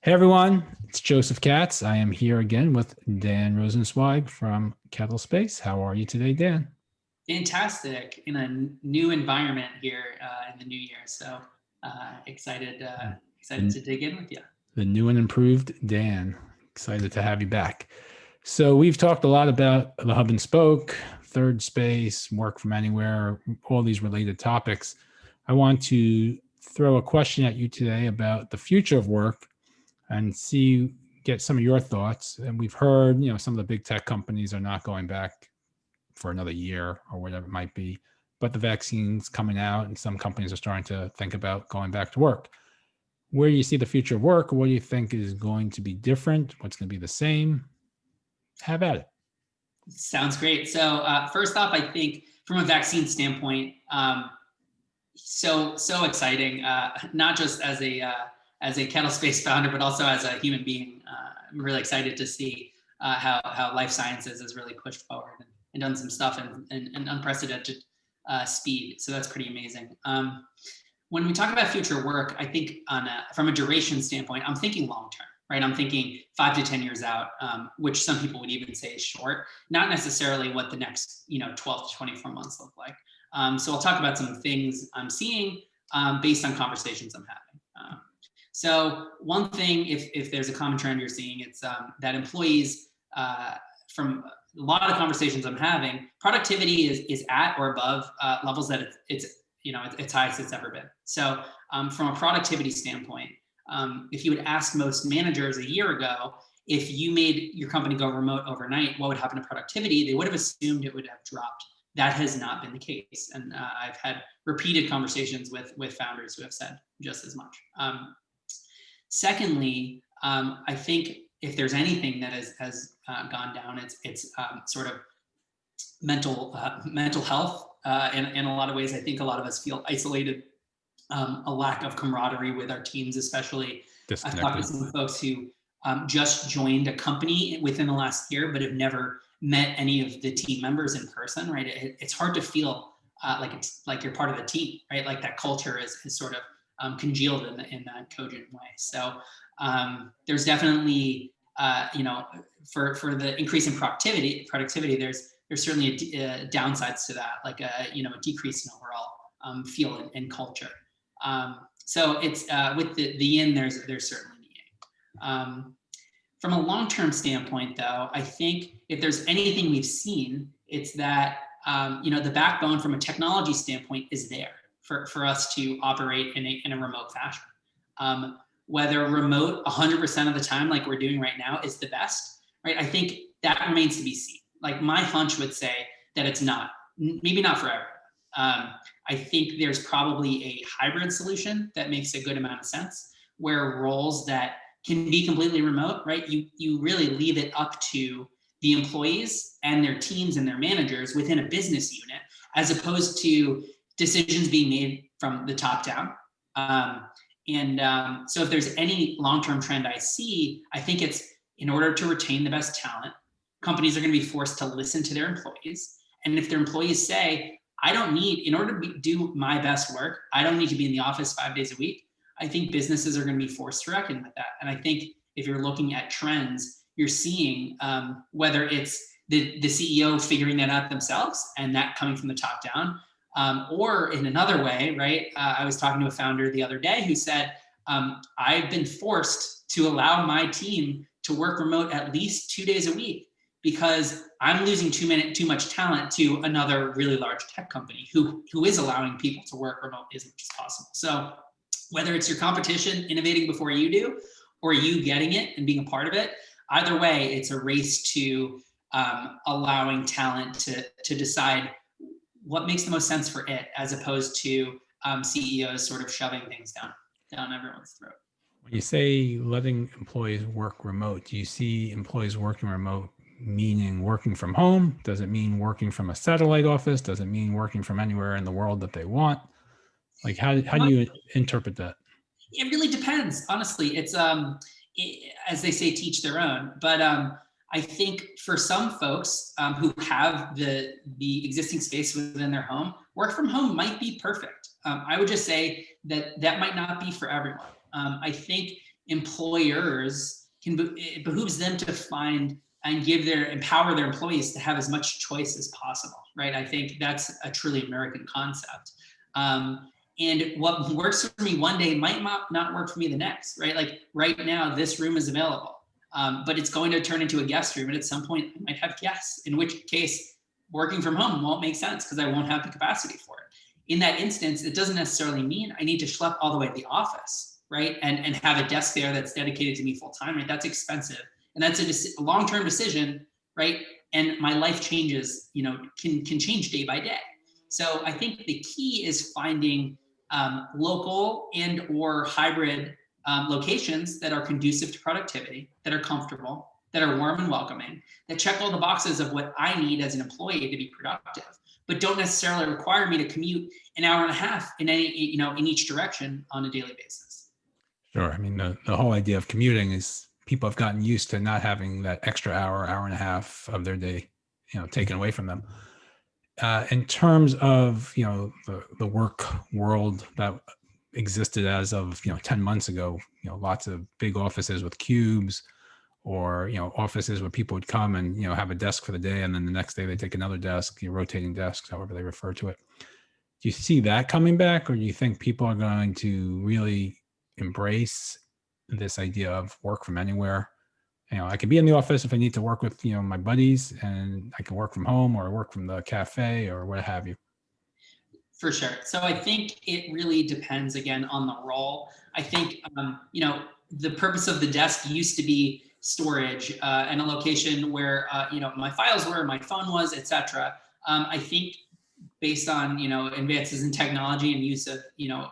Hey everyone, it's Joseph Katz. I am here again with Dan Rosenzweig from KettleSpace. How are you today, Dan? Fantastic in a new environment here in the new year. So excited The, to dig in with you. the new and improved Dan. Excited to have you back. So we've talked a lot about the hub and spoke, third space, work from anywhere, all these related topics. I want to throw a question at you today about the future of work and get some of your thoughts. And we've heard, some of the big tech companies are not going back for another year or whatever it might be, but the vaccine's coming out and some companies are starting to think about going back to work. Where do you see the future of work? What do you think is going to be different? What's going to be the same? Have at it. Sounds great. So first off, I think from a vaccine standpoint, so exciting. Not just as a KettleSpace founder, but also as a human being. I'm really excited to see how life sciences has really pushed forward and done some stuff in unprecedented speed. So that's pretty amazing. When we talk about future work, I think from a duration standpoint, I'm thinking long term, right? I'm thinking 5 to 10 years out, which some people would even say is short, not necessarily what the next 12 to 24 months look like. So I'll talk about some things I'm seeing based on conversations I'm having. So one thing, if there's a common trend you're seeing, it's that employees, from a lot of conversations I'm having, productivity is at or above levels that it's highest it's ever been. So from a productivity standpoint, if you would ask most managers a year ago, if you made your company go remote overnight, what would happen to productivity? They would have assumed it would have dropped. That has not been the case. And I've had repeated conversations with founders who have said just as much. Secondly, I think if there's anything that has gone down, it's sort of mental health. In a lot of ways, I think a lot of us feel isolated, a lack of camaraderie with our teams, especially. I've talked to some folks who just joined a company within the last year, but have never met any of the team members in person, right? It's hard to feel like you're part of the team, right? Like that culture is sort of congealed in that cogent way. So there's definitely, for the increase in productivity, there's certainly downsides to that, like a decrease in overall feel and culture. So it's with the yin, there's certainly the yang. From a long-term standpoint, though, I think if there's anything we've seen, it's that the backbone from a technology standpoint is there for us to operate in a remote fashion. Whether remote 100% of the time, like we're doing right now, is the best, right? I think that remains to be seen. Like my hunch would say that it's not, maybe not for everyone. I think there's probably a hybrid solution that makes a good amount of sense, where roles that can be completely remote, right? You really leave it up to the employees and their teams and their managers within a business unit, as opposed to decisions being made from the top down. So if there's any long-term trend I see, I think it's in order to retain the best talent, companies are going to be forced to listen to their employees. And if their employees say, in order to do my best work, I don't need to be in the office 5 days a week, I think businesses are going to be forced to reckon with that. And I think if you're looking at trends, you're seeing whether it's the CEO figuring that out themselves and that coming from the top down, or in another way, right? I was talking to a founder the other day who said, I've been forced to allow my team to work remote at least 2 days a week because I'm losing too much talent to another really large tech company who is allowing people to work remote as much as possible. So whether it's your competition innovating before you do, or you getting it and being a part of it, either way, it's a race to allowing talent to decide what makes the most sense for it, as opposed to CEOs sort of shoving things down everyone's throat. When you say letting employees work remote, do you see employees working remote meaning working from home? Does it mean working from a satellite office? Does it mean working from anywhere in the world that they want? Like how do you interpret that? It really depends. Honestly, it's as they say, teach their own. But I think for some folks who have the existing space within their home, work from home might be perfect. I would just say that might not be for everyone. I think employers it behooves them to find and empower their employees to have as much choice as possible, right? I think that's a truly American concept. And what works for me one day might not work for me the next, right? Like right now, this room is available, but it's going to turn into a guest room. And at some point, I might have guests, in which case working from home won't make sense because I won't have the capacity for it. In that instance, it doesn't necessarily mean I need to schlep all the way to the office, right? And have a desk there that's dedicated to me full time, right? That's expensive. And that's a long-term decision, right? And my life changes, can change day by day. So I think the key is finding local and or hybrid locations that are conducive to productivity, that are comfortable, that are warm and welcoming, that check all the boxes of what I need as an employee to be productive, but don't necessarily require me to commute an hour and a half in in each direction on a daily basis. Sure. I mean, the whole idea of commuting is people have gotten used to not having that extra hour and a half of their day, taken away from them. In terms of, the work world that existed as of, 10 months ago, lots of big offices with cubes, or, offices where people would come and, have a desk for the day. And then the next day they take another desk, rotating desks, however they refer to it. Do you see that coming back, or do you think people are going to really embrace this idea of work from anywhere? I can be in the office if I need to work with, my buddies, and I can work from home or work from the cafe or what have you. For sure. So I think it really depends again on the role. I think, the purpose of the desk used to be storage and a location where, my files were, my phone was, etc. I think based on, advances in technology and use of,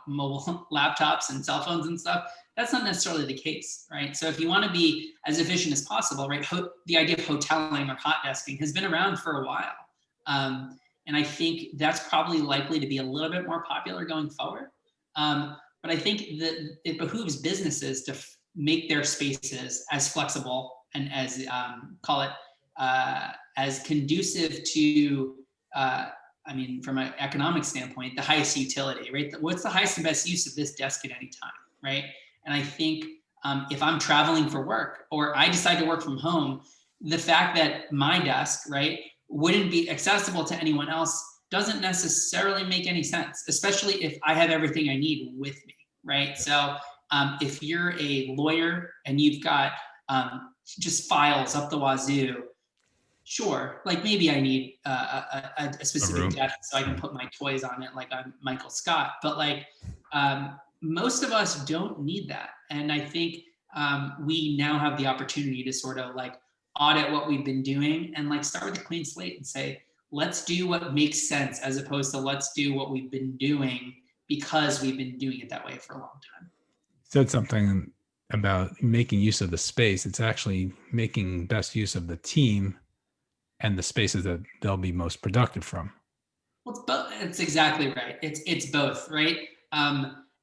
mobile laptops and cell phones and stuff, that's not necessarily the case, right? So if you want to be as efficient as possible, right, the idea of hoteling or hot desking has been around for a while. And I think that's probably likely to be a little bit more popular going forward. But I think that it behooves businesses to make their spaces as flexible and as, as conducive to, from an economic standpoint, the highest utility, right? What's the highest and best use of this desk at any time, right? And I think if I'm traveling for work or I decide to work from home, the fact that my desk, right, wouldn't be accessible to anyone else doesn't necessarily make any sense, especially if I have everything I need with me, right? So if you're a lawyer and you've got just files up the wazoo, sure, like maybe I need a specific desk so I can put my toys on it like I'm Michael Scott, but like most of us don't need that. And I think we now have the opportunity to sort of like audit what we've been doing and like start with a clean slate and say, let's do what makes sense as opposed to let's do what we've been doing because we've been doing it that way for a long time. Said something about making use of the space. It's actually making best use of the team and the spaces that they'll be most productive from. Well, it's both. It's exactly right. It's both, right?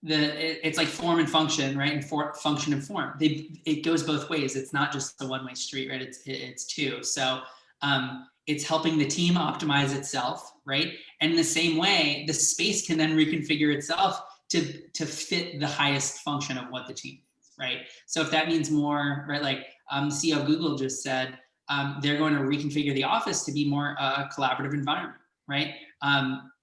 It's like form and function, right? And function and form. It goes both ways. It's not just a one-way street, right? It's two. So it's helping the team optimize itself, right? And in the same way, the space can then reconfigure itself to fit the highest function of what the team needs, right? So if that means more, right? Like CEO of Google just said, they're going to reconfigure the office to be more a collaborative environment, right?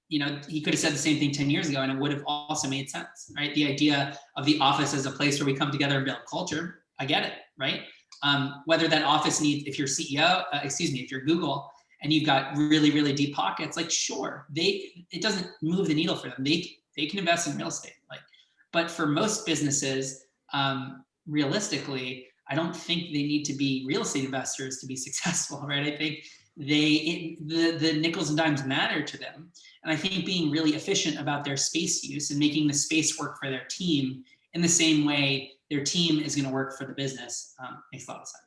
He could have said the same thing 10 years ago and it would have also made sense, right? The idea of the office as a place where we come together and build culture, I get it, right? Whether that office needs, if you're CEO, if you're Google and you've got really, really deep pockets, like sure, it doesn't move the needle for them. They can invest in real estate, but for most businesses, realistically, I don't think they need to be real estate investors to be successful, right? I think the nickels and dimes matter to them. And I think being really efficient about their space use and making the space work for their team in the same way their team is going to work for the business makes a lot of sense.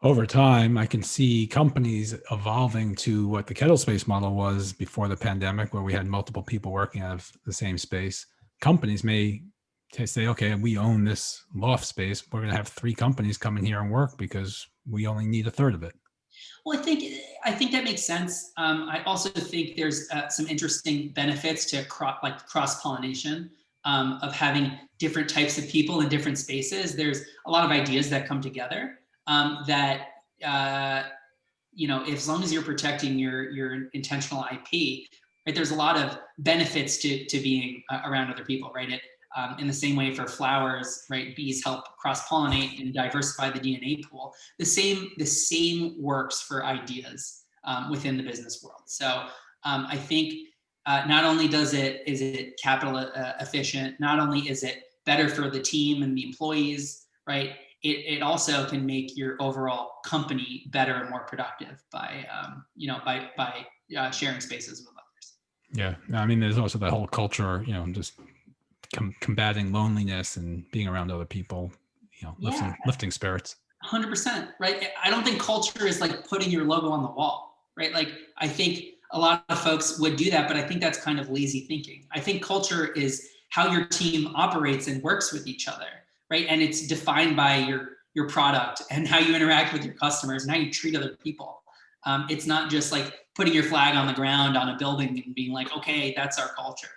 Over time, I can see companies evolving to what the KettleSpace model was before the pandemic, where we had multiple people working out of the same space. Companies may say, okay, we own this loft space. We're going to have 3 companies come in here and work because we only need a third of it. Well, I think that makes sense. I also think there's some interesting benefits to cross-pollination. of having different types of people in different spaces. There's a lot of ideas that come together that, as long as you're protecting your intentional IP, right? There's a lot of benefits to being around other people, right? In the same way for flowers, right? Bees help cross-pollinate and diversify the DNA pool. The same works for ideas within the business world. So I think not only is it capital efficient, not only is it better for the team and the employees, right? It also can make your overall company better and more productive by sharing spaces with others. Yeah, I mean, there's also that whole culture, just combating loneliness and being around other people, lifting spirits. 100%, right? I don't think culture is like putting your logo on the wall, right? Like, I think a lot of folks would do that, but I think that's kind of lazy thinking. I think culture is how your team operates and works with each other, right? And it's defined by your product and how you interact with your customers and how you treat other people. It's not just like putting your flag on the ground on a building and being like, okay, that's our culture.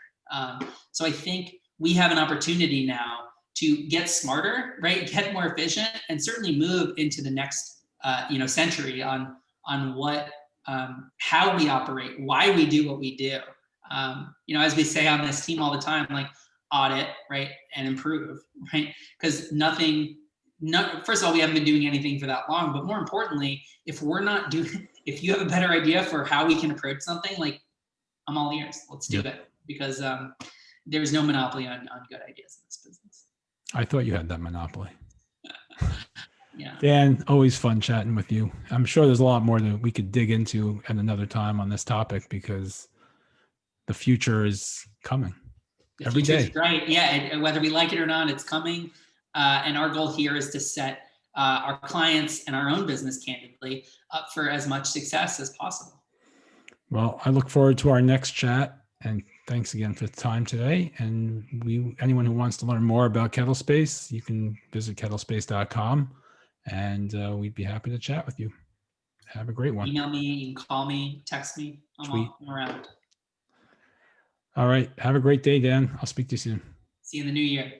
So I think we have an opportunity now to get smarter, right? Get more efficient, and certainly move into the next, century on what, how we operate, why we do what we do. As we say on this team all the time, like audit, right, and improve, right? Because first of all, we haven't been doing anything for that long, but more importantly, if you have a better idea for how we can approach something, like, I'm all ears. Let's do it, because there's no monopoly on good ideas in this business. I thought you had that monopoly. Yeah. Dan, always fun chatting with you. I'm sure there's a lot more that we could dig into at another time on this topic, because the future is coming every day. Right. Yeah. And whether we like it or not, it's coming. And our goal here is to set our clients and our own business, candidly, up for as much success as possible. Well, I look forward to our next chat, and thanks again for the time today. And anyone who wants to learn more about KettleSpace, you can visit KettleSpace.com, and we'd be happy to chat with you. Have a great one. Email me, you can call me, text me. I'm around. All right. Have a great day, Dan. I'll speak to you soon. See you in the new year.